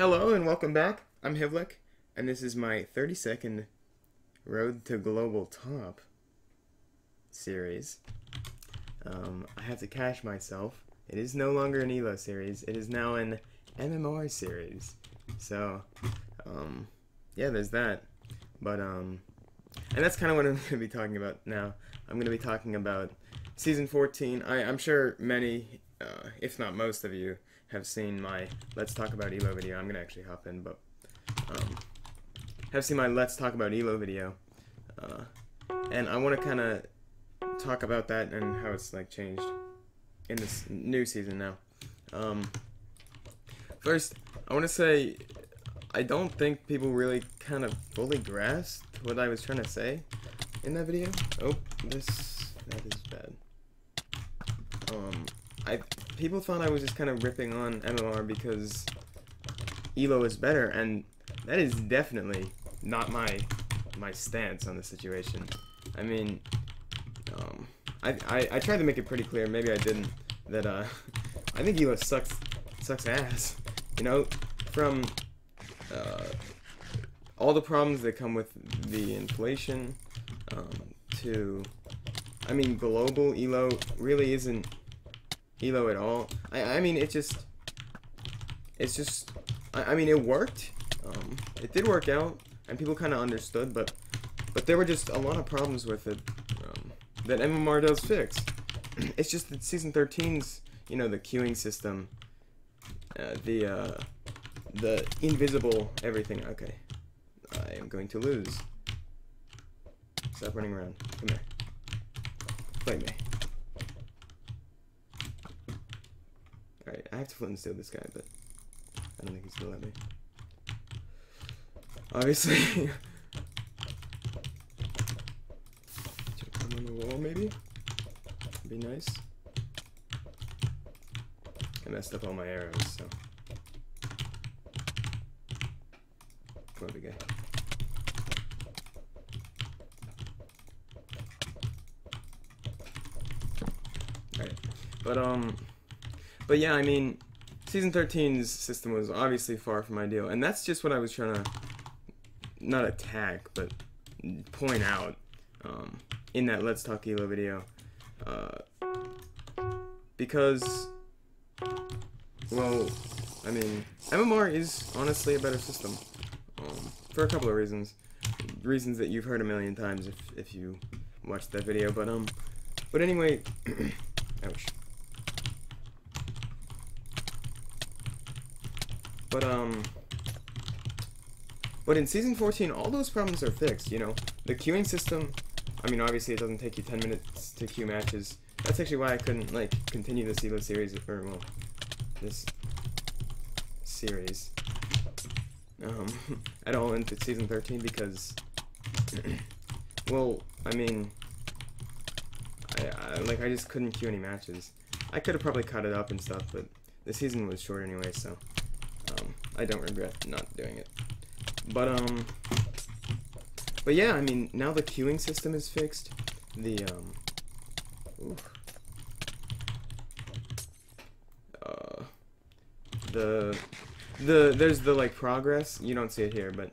Hello and welcome back. I'm Hivlik, and this is my 30-second Road to Global Top series. I have to catch myself. It is no longer an ELO series. It is now an MMR series. So, yeah, there's that. But, and that's kind of what I'm going to be talking about now. I'm going to be talking about Season 14. I'm sure many, if not most of you, have seen my Let's Talk About ELO video. I'm going to actually hop in, but have seen my Let's Talk About ELO video. And I want to kind of talk about that and how it's like changed in this new season now. First, I want to say I don't think people really kind of fully grasped what I was trying to say in that video. Oh, that is bad. People thought I was just kind of ripping on MMR because ELO is better, and that is definitely not my stance on the situation. I mean, I tried to make it pretty clear, maybe I didn't, that I think ELO sucks ass. You know, from all the problems that come with the inflation to, I mean, global ELO really isn't ELO at all. I mean, it's just, I mean, it worked. It did work out, and people kind of understood, but there were just a lot of problems with it that MMR does fix. It's just that Season 13's, you know, the queuing system, the invisible everything. Okay, I am going to lose. Stop running around. Come here. Fight me. Alright, I have to flip and steal this guy, but I don't think he's gonna let me. Obviously. Jump on the wall, maybe? Be nice. I messed up all my arrows, so. Come on, big guy. Alright, but yeah, I mean, Season 13's system was obviously far from ideal, and that's just what I was trying to, not attack, but point out in that Let's Talk ELO video. Because, well, I mean, MMR is honestly a better system, for a couple of reasons. Reasons that you've heard a million times if you watched that video, but anyway, ouch. But in Season 14, all those problems are fixed, you know. The queuing system, I mean, obviously it doesn't take you 10 minutes to queue matches. That's actually why I couldn't, like, continue this ELO series, or, well, this series, at all into Season 13, because, well, I mean, I just couldn't queue any matches. I could have probably cut it up and stuff, but the season was short anyway, so I don't regret not doing it. But yeah, I mean, now the queuing system is fixed. The there's the like progress. You don't see it here, but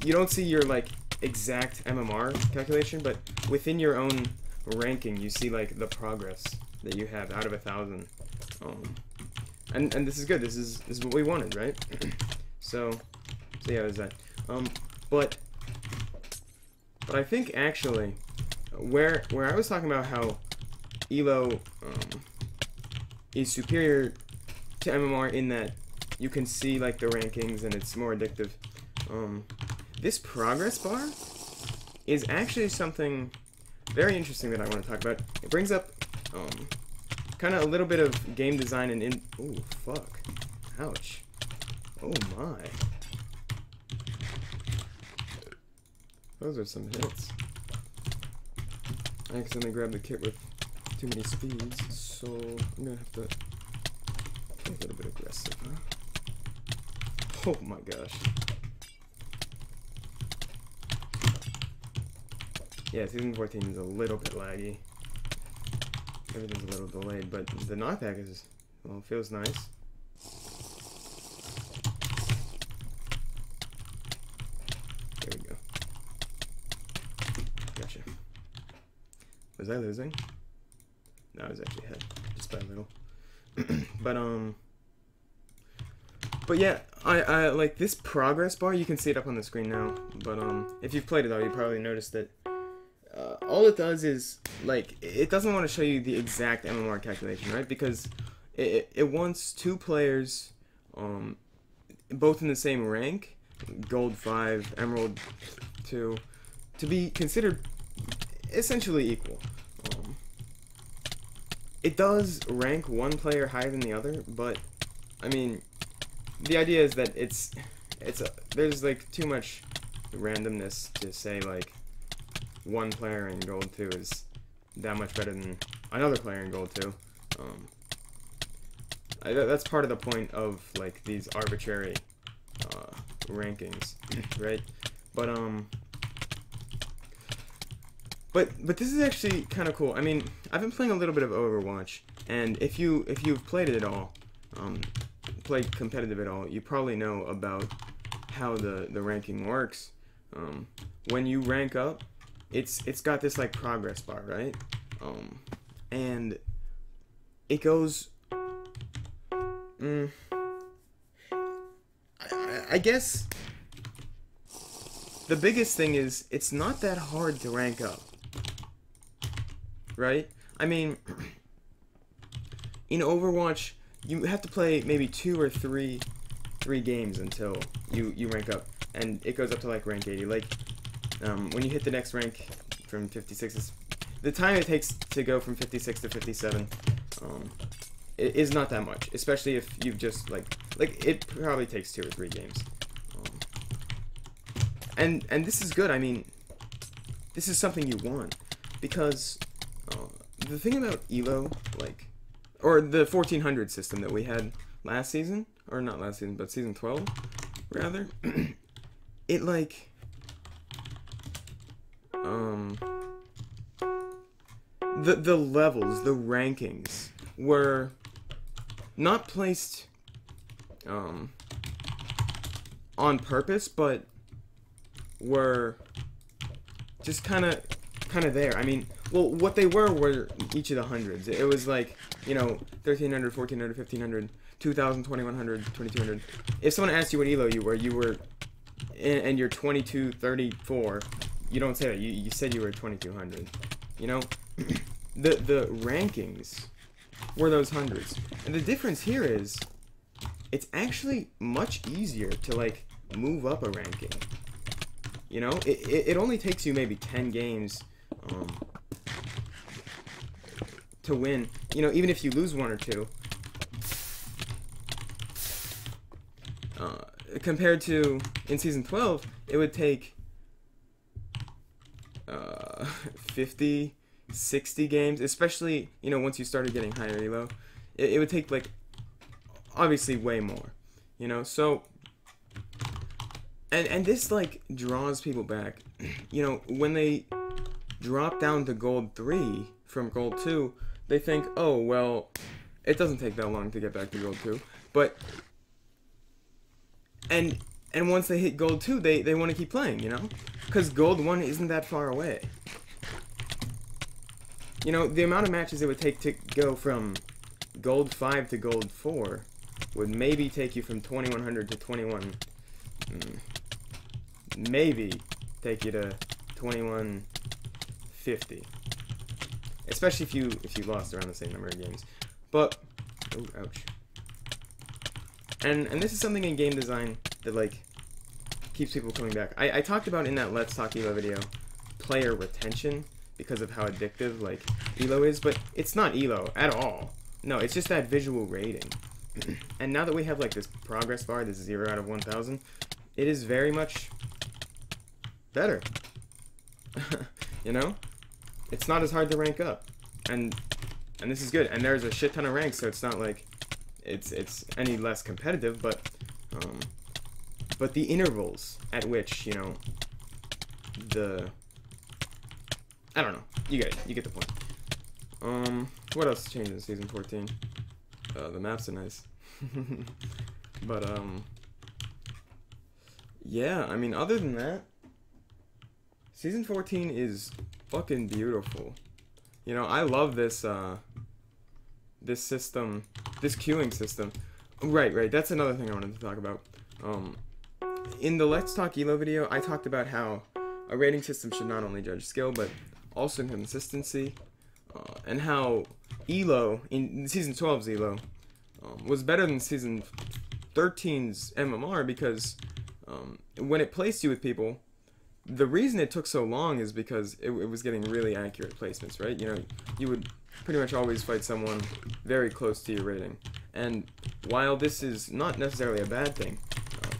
you don't see your like exact MMR calculation, but within your own ranking, you see like the progress that you have out of 1,000. And this is good. This is what we wanted, right? So yeah, there's that. But I think actually, where I was talking about how ELO is superior to MMR in that you can see like the rankings and it's more addictive. This progress bar is actually something very interesting that I want to talk about. It brings up kind of a little bit of game design and ooh, fuck. Ouch. Oh my. Those are some hits. I accidentally grabbed the kit with too many speeds, so I'm gonna have to get a little bit aggressive, huh? Oh my gosh. Yeah, Season 14 is a little bit laggy. Everything's a little delayed, but the knockback is, well, feels nice. Was I losing? No, I was actually ahead, just by a little. But yeah, I like this progress bar. You can see it up on the screen now. But if you've played it though, you probably noticed that all it does is like it doesn't want to show you the exact MMR calculation, right? Because it wants two players, both in the same rank, Gold 5, Emerald 2, to be considered essentially equal. It does rank one player higher than the other, but I mean, the idea is that there's like too much randomness to say like one player in Gold 2 is that much better than another player in Gold 2. That's part of the point of like these arbitrary rankings, right? But this is actually kind of cool. I mean, I've been playing a little bit of Overwatch, and if you've played it at all, played competitive at all, you probably know about how the ranking works. When you rank up, it's got this like progress bar, right? And it goes. I guess the biggest thing is it's not that hard to rank up. Right? I mean, in Overwatch, you have to play maybe 2 or 3 games until you rank up, and it goes up to like rank 80. Like, when you hit the next rank from 56, the time it takes to go from 56 to 57, it is not that much, especially if you've just like it probably takes 2 or 3 games. And this is good. I mean, this is something you want, because the thing about ELO, like, or the 1400 system that we had last season, or not last season, but season 12, rather, it like, the levels, the rankings were not placed on purpose, but were just kind of there. I mean, well, what they were each of the hundreds. It was like, you know, 1300, 1400, 1500, 2000, 2100, 2200. If someone asked you what elo you were, and you're 2234, you don't say that. You said you were 2200. You know, the rankings were those hundreds, and the difference here is, it's actually much easier to like move up a ranking. You know, it only takes you maybe 10 games to win. You know, even if you lose 1 or 2, compared to in season 12, it would take 50, 60 games, especially, you know, once you started getting higher elo. It would take like obviously way more, you know. So and this like draws people back. You know, when they drop down to Gold 3 from Gold 2, they think, oh, well, it doesn't take that long to get back to Gold 2. But, and once they hit Gold 2, they want to keep playing, you know? Because Gold 1 isn't that far away. You know, the amount of matches it would take to go from Gold 5 to Gold 4 would maybe take you from 2100 to 21... maybe take you to 2150, especially if you lost around the same number of games. But oh, ouch. And this is something in game design that like keeps people coming back. I talked about in that Let's Talk Elo video player retention because of how addictive like Elo is, but it's not Elo at all. No, it's just that visual rating. And now that we have like this progress bar, this 0 out of 1000, it is very much better. You know, it's not as hard to rank up, and this is good. And there's a shit ton of ranks, so it's not like it's any less competitive. But the intervals at which, you know, I don't know, you get it, you get the point. What else changed in season 14? The maps are nice. But yeah, I mean, other than that, season 14 is fucking beautiful. You know, I love this this system, this queuing system. Right. That's another thing I wanted to talk about. In the Let's Talk Elo video, I talked about how a rating system should not only judge skill, but also consistency, and how Elo, in Season 12's Elo, was better than Season 13's MMR because when it placed you with people, the reason it took so long is because it was getting really accurate placements, right? You know, you would pretty much always fight someone very close to your rating. And while this is not necessarily a bad thing,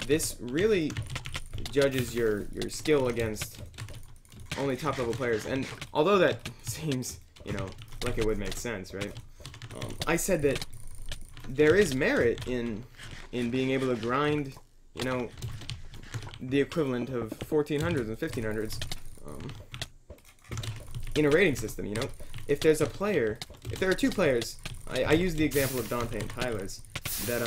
this really judges your skill against only top-level players. And although that seems, you know, like it would make sense, right? I said that there is merit in being able to grind, you know, the equivalent of 1400s and 1500s in a rating system, you know? If there's a player, if there are two players, I use the example of Dante and Tyler's, that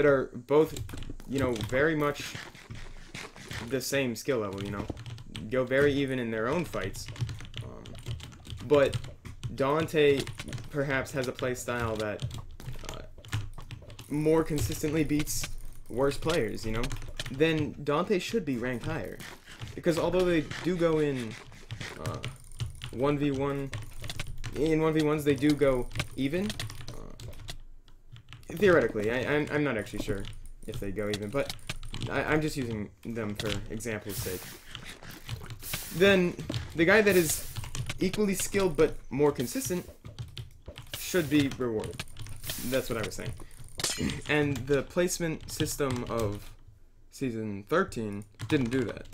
are both, you know, very much the same skill level, you know? Go very even in their own fights. But Dante perhaps has a play style that more consistently beats worse players, you know? Then Dante should be ranked higher. Because although they do go in 1v1, in 1v1s they do go even. Theoretically, I'm not actually sure if they go even, but I'm just using them for example's sake. Then the guy that is equally skilled but more consistent should be rewarded. That's what I was saying. And the placement system of Season 13 didn't do that.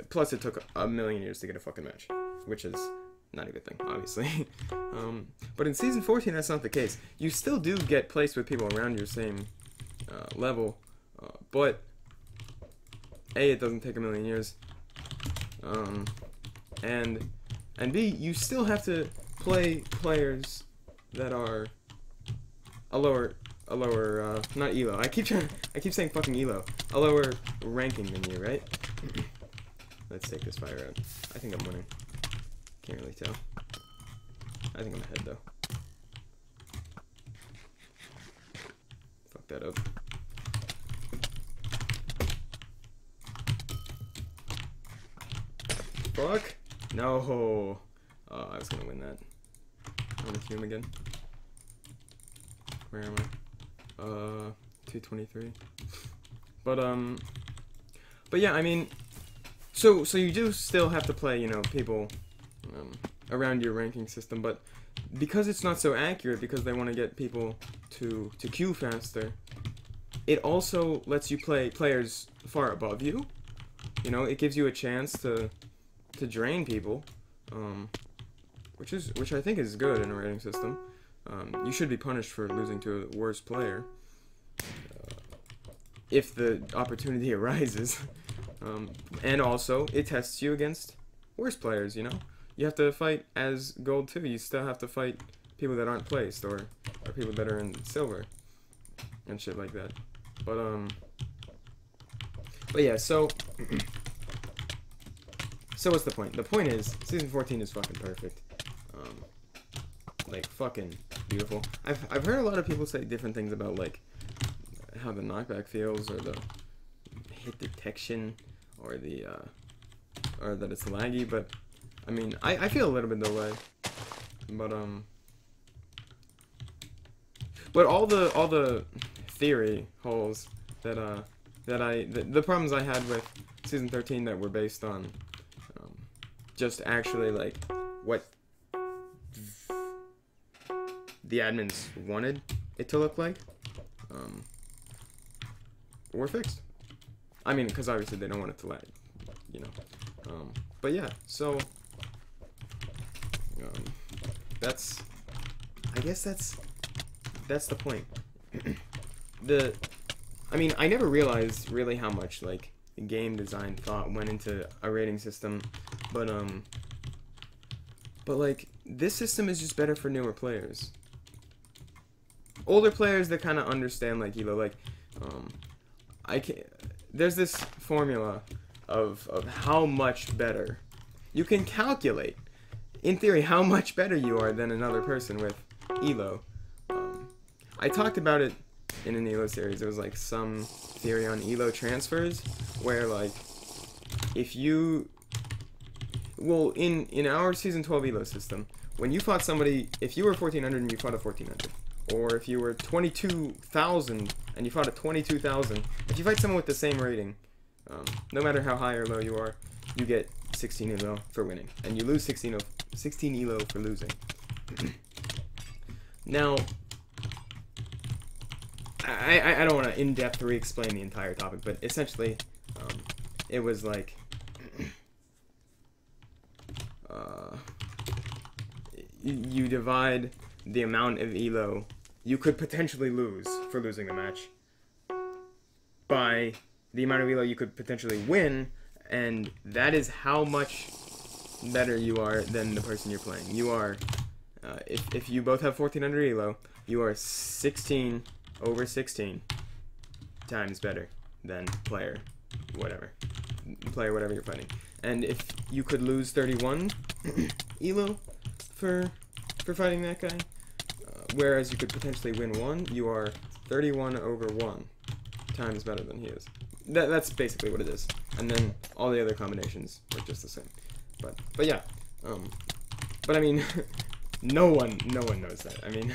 Plus, it took a million years to get a fucking match, which is not a good thing, obviously. But in Season 14, that's not the case. You still do get placed with people around your same level, but A, it doesn't take a million years, and B, you still have to play players that are a lower, not Elo. I keep saying fucking Elo. A lower ranking than you, right? Let's take this fire out. I think I'm winning. Can't really tell. I think I'm ahead though. Fuck that up. Fuck! No! Oh, I was gonna win that. I'm gonna queue him again. Where am I? 223. But yeah, I mean, so you do still have to play, you know, people around your ranking system, but because it's not so accurate, because they want to get people to queue faster, it also lets you play players far above you. You know, it gives you a chance to drain people, which I think is good in a rating system. You should be punished for losing to a worse player if the opportunity arises. And also, it tests you against worse players, you know? You have to fight as gold too. You still have to fight people that aren't placed, or people that are in silver and shit like that. But yeah, so what's the point? The point is, Season 14 is fucking perfect. Like, fucking beautiful. I've heard a lot of people say different things about, like, how the knockback feels, or the hit detection, or the, or that it's laggy, but, I mean, I feel a little bit delay. But all the theory holes that, the problems I had with Season 13 that were based on, just actually, like, what the admins wanted it to look like, were fixed. I mean, because obviously they don't want it to lag, you know. But yeah, so I guess that's the point. I mean, I never realized really how much, like, game design thought went into a rating system, but like, this system is just better for newer players. Older players that kind of understand, like, Elo, like, there's this formula of how much better you can calculate, in theory, how much better you are than another person with elo. I talked about it in an elo series. It was like some theory on elo transfers, where like if you, well, in our season 12 elo system, when you fought somebody, if you were 1400 and you fought a 1400, or if you were 22,000 and you fought a 22,000, if you fight someone with the same rating, no matter how high or low you are, you get 16 elo for winning, and you lose 16 elo for losing. Now, I don't want to in-depth re-explain the entire topic, but essentially, it was like, you divide the amount of elo you could potentially lose for losing the match by the amount of elo you could potentially win, and that is how much better you are than the person you're playing. You are, if you both have 1400 elo, you are 16 over 16 times better than player whatever you're fighting. And if you could lose 31 elo for fighting that guy, whereas you could potentially win 1, you are 31 over 1 times better than he is. That's basically what it is. And then all the other combinations are just the same. But yeah. But I mean, no one knows that. I mean,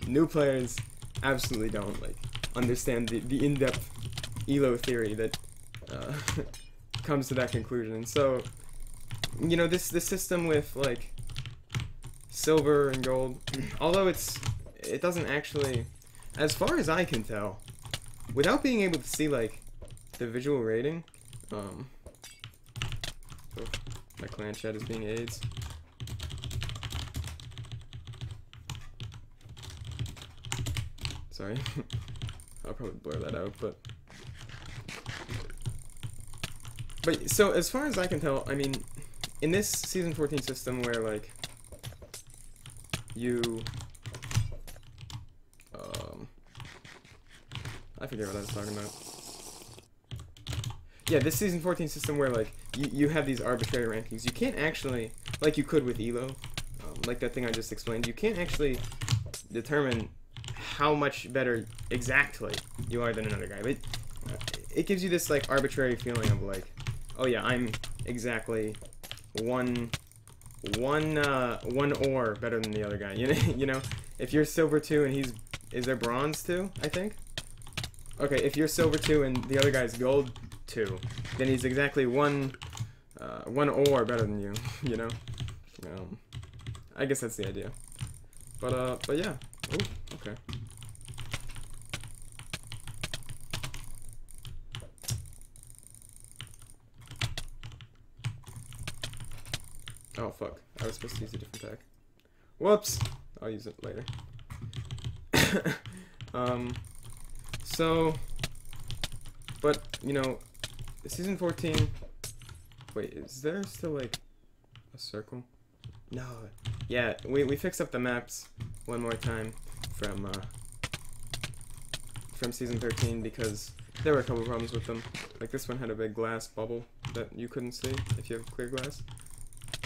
new players absolutely don't like understand the in-depth elo theory that comes to that conclusion. And so, you know, this system with like silver and gold, although it doesn't actually, as far as I can tell, without being able to see like the visual rating, oh, my clan chat is being AIDS. Sorry. I'll probably blur that out, but so as far as I can tell, I mean, in this season 14 system where like you I forget what I was talking about. Yeah, this season 14 system where like you have these arbitrary rankings. You can't actually, like you could with elo, like that thing I just explained, you can't actually determine how much better exactly you are than another guy. But it gives you this like arbitrary feeling of like, oh yeah, I'm exactly one ore better than the other guy. You know, if you're silver 2 and is there bronze 2? I think. Okay, if you're silver 2 and the other guy's gold 2, then he's exactly one ore better than you. You know. I guess that's the idea. But yeah. Ooh, okay. Oh fuck, I was supposed to use a different tag. Whoops! I'll use it later. So, but, you know, season 14, wait, is there still, like, a circle? No. Yeah, we fixed up the maps one more time from season 13 because there were a couple problems with them. Like, this one had a big glass bubble that you couldn't see if you have clear glass.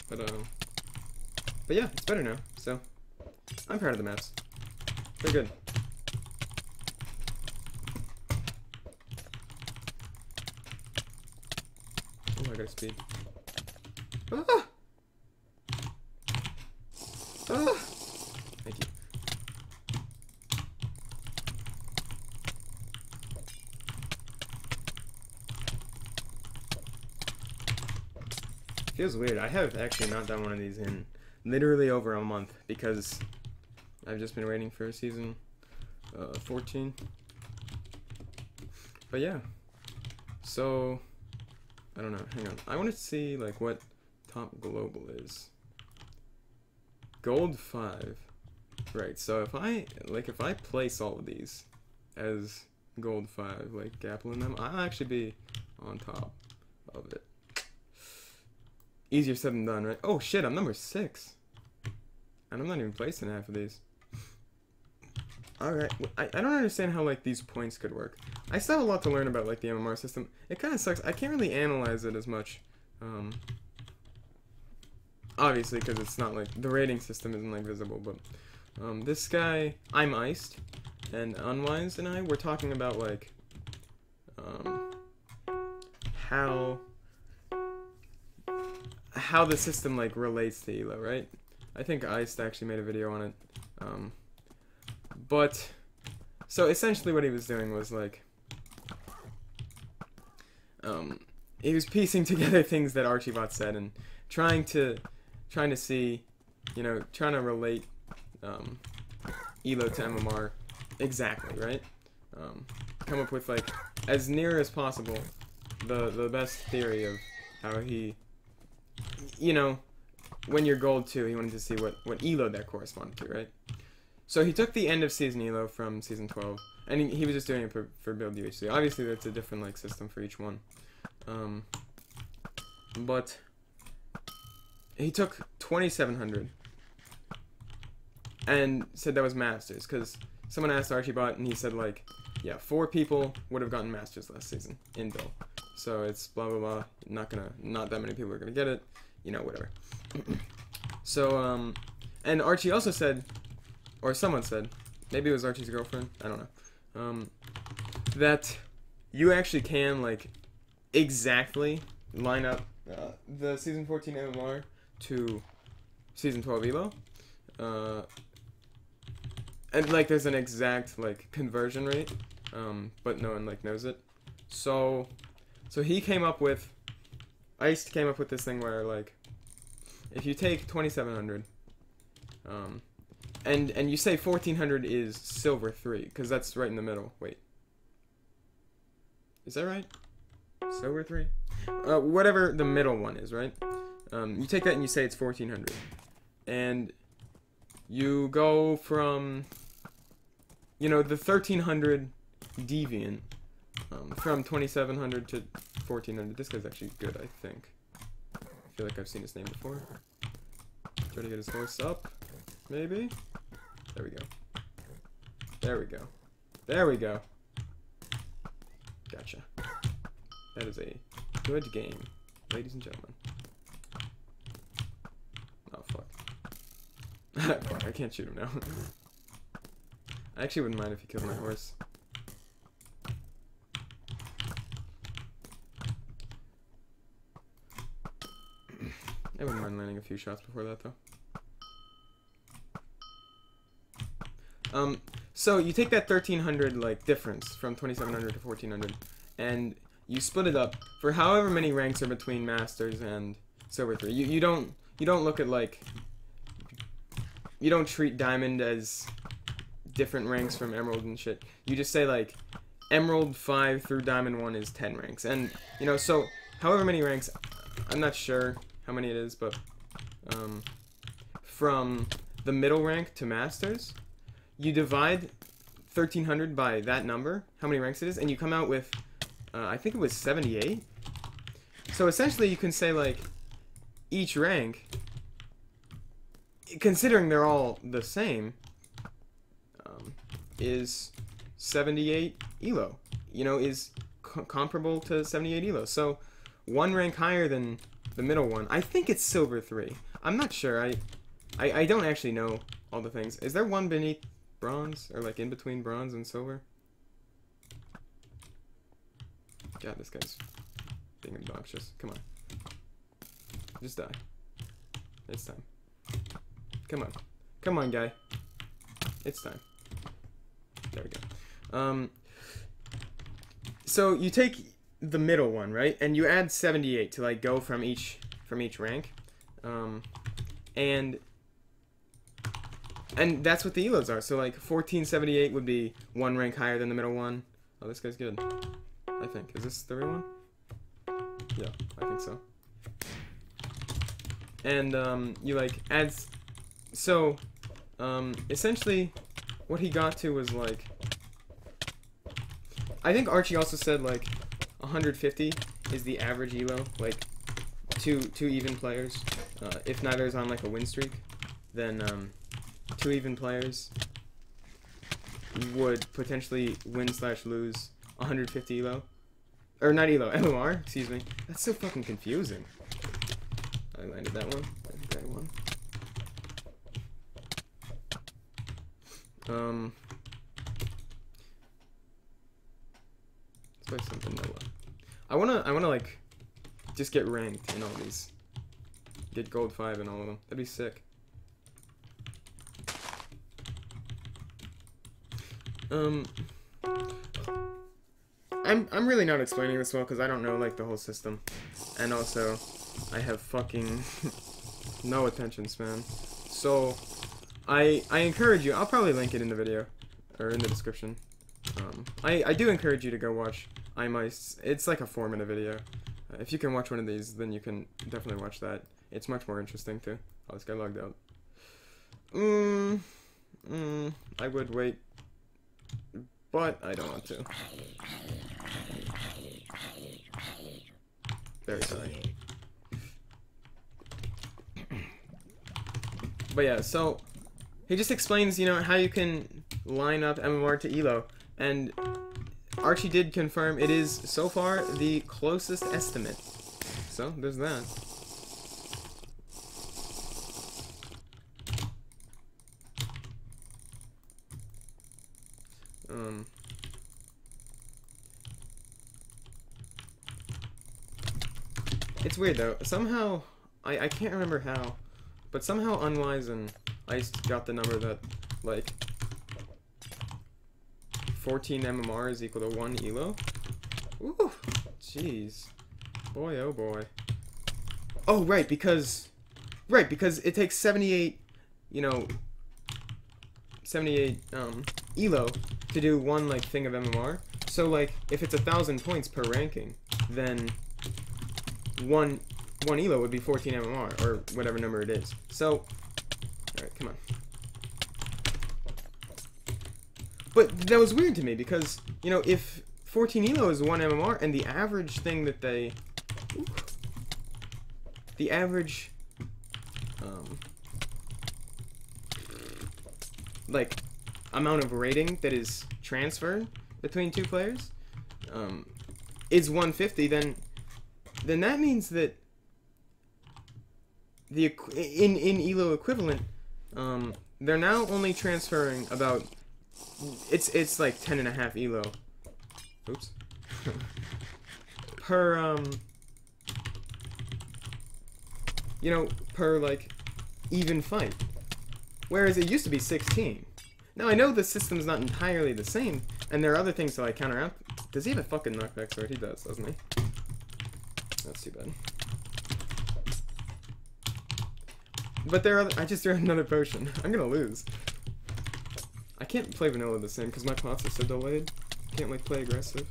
But yeah, it's better now, so I'm proud of the maps. They're good. Oh, I got speed. Ah! Ah! Thank you. Feels weird. I have actually not done one of these in literally over a month because I've just been waiting for season 14. But yeah. So, I don't know. Hang on. I want to see like what top global is. Gold 5. Right. So if I place all of these as gold 5, like gappling them, I'll actually be on top of it. Easier said than done, right? Oh shit, I'm number 6. And I'm not even placing half of these. Alright, I don't understand how like these points could work. I still have a lot to learn about, like, the MMR system. It kind of sucks. I can't really analyze it as much. Obviously, because it's not, like, the rating system isn't, like, visible, but, this guy, ImIced, and Unwise and I were talking about, like, how the system, like, relates to ELO, right? I think Iced actually made a video on it. But, so essentially what he was doing was, like, he was piecing together things that Archibot said and trying to see, you know, trying to relate ELO to MMR exactly, right? Come up with, like, as near as possible the best theory of how he, you know, when you're gold 2, he wanted to see what ELO that corresponded to, right? So he took the end of season ELO from season 12, and he was just doing it for build UHC. Obviously, that's a different, like, system for each one. But he took 2700 and said that was Masters, because someone asked Archibot, and he said, like, yeah, 4 people would have gotten Masters last season in build. So it's blah blah blah. Not that many people are gonna get it. You know, whatever. So and Archie also said, or someone said, maybe it was Archie's girlfriend, I don't know, that you actually can, like, exactly line up the season 14 MMR to season 12 ELO, and, like, there's an exact, like, conversion rate, but no one, like, knows it. So he came up with, Iced came up with this thing where, like, if you take 2700, and you say 1400 is silver 3, because that's right in the middle. Wait. Is that right? Silver 3? Whatever the middle one is, right? You take that and you say it's 1400. And you go from, you know, the 1300 deviant, from 2700 to 1400. This guy's actually good, I think. I feel like I've seen his name before. Try to get his horse up, maybe? There we go. There we go. There we go. Gotcha. That is a good game, ladies and gentlemen. Oh, fuck. Fuck, I can't shoot him now. I actually wouldn't mind if he killed my horse. I wouldn't mind landing a few shots before that, though. So you take that 1300, like, difference from 2700 to 1400, and you split it up for however many ranks are between Masters and Silver 3. You don't look at, like, you don't treat Diamond as different ranks from Emerald and shit. You just say, like, Emerald 5 through Diamond 1 is 10 ranks, and, you know, so however many ranks, I'm not sure how many it is, but from the middle rank to Masters, you divide 1300 by that number, how many ranks it is, and you come out with, I think it was 78. So essentially you can say, like, each rank, considering they're all the same, is 78 ELO. You know, is comparable to 78 ELO. So one rank higher than the middle one. I think it's Silver 3. I'm not sure. I don't actually know all the things. Is there one beneath Bronze? Or, like, in between Bronze and Silver? God, this guy's being obnoxious. Come on. Just die. It's time. Come on. Come on, guy. It's time. There we go. So you take the middle one, right? And you add 78 to, like, go from each rank. And that's what the ELOs are. So, like, 1478 would be one rank higher than the middle one. Oh, this guy's good. I think. Is this the real one? Yeah, I think so. And, you, like, add... So, essentially, what he got to was, like... I think Archie also said, like, 150 is the average ELO. Like, two even players. If neither is on, like, a win streak, then, 2 even players would potentially win/lose 150 elo. Or not elo, MMR, excuse me. That's so fucking confusing. I landed that one. I think I won. Let's play some vanilla. I wanna like just get ranked in all these. Get gold 5 in all of them. That'd be sick. I'm really not explaining this well because I don't know like the whole system, and also I have fucking no attention span. So I encourage you. I'll probably link it in the video or in the description. I do encourage you to go watch ImIced. It's like a 4-minute video. If you can watch one of these, then you can definitely watch that. It's much more interesting too. Oh, this guy logged out. I would wait, but I don't want to. Very sorry. But yeah, so he just explains, you know, how you can line up MMR to ELO, and Archie did confirm it is so far the closest estimate. So there's that. It's weird though. Somehow, I can't remember how, but somehow Unwise and Iced got the number that, like, 14 MMR is equal to 1 ELO. Ooh, jeez. Boy, oh boy. Oh, right, because it takes 78, you know, 78, ELO to do one, like, thing of MMR. So, like, if it's 1,000 points per ranking, then one ELO would be 14 MMR, or whatever number it is. So, alright, come on. But that was weird to me, because, you know, if 14 ELO is 1 MMR, and the average thing that they... Ooh, the average... like, amount of rating that is transferred between two players is 150, then that means that the in ELO equivalent, they're now only transferring about it's like 10.5 ELO. Oops. Per you know, per like even fight. Whereas it used to be 16. Now I know the system's not entirely the same, and there are other things to like counteract. Does he have a fucking knockback sword? He does, doesn't he? That's too bad. But there are I just threw another potion. I'm gonna lose. I can't play vanilla the same because my pots are so delayed. I can't like play aggressive.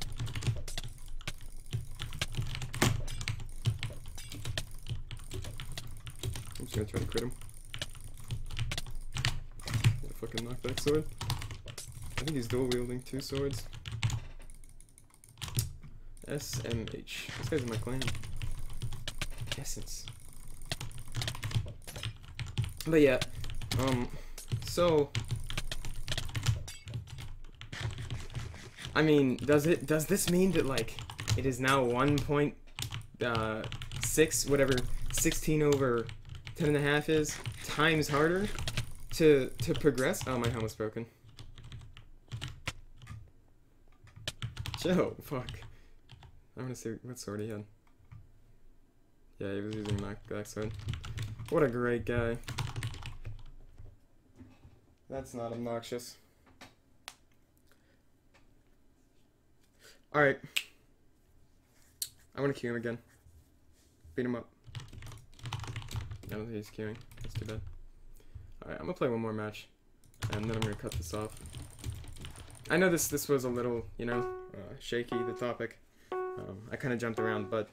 I'm just gonna try to crit him. Get a fucking knockback sword. I think he's dual wielding 2 swords. SMH. This guy's in my clan. Essence. But yeah, so I mean, does this mean that like it is now 1.6 whatever 16 over 10.5 is times harder to progress? Oh, my helmet's broken. Joe, fuck. I'm gonna see what sword he had. Yeah, he was using knockback sword. What a great guy. That's not obnoxious. Alright. I want to queue him again. Beat him up. I don't think he's queuing. That's too bad. Alright, I'm gonna play one more match. And then I'm gonna cut this off. I know this was a little, you know, shaky, the topic. I kind of jumped around, but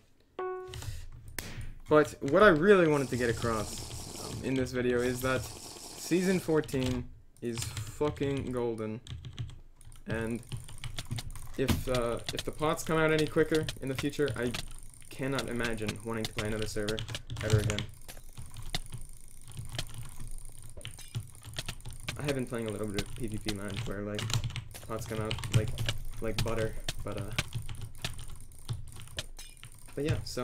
what I really wanted to get across in this video is that Season 14 is fucking golden, and if the pots come out any quicker in the future, I cannot imagine wanting to play another server ever again. I have been playing a little bit of PvP land where like pots come out like butter, But yeah, so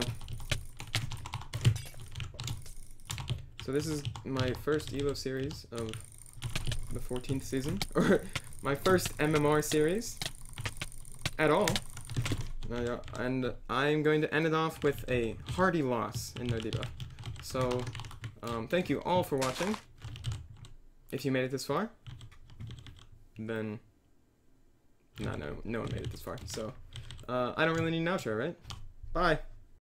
this is my first ELO series of the 14th season, or my first MMR series at all. And I'm going to end it off with a hearty loss in no debuff. So, thank you all for watching. If you made it this far, then no one made it this far. So, I don't really need an outro, right? Bye.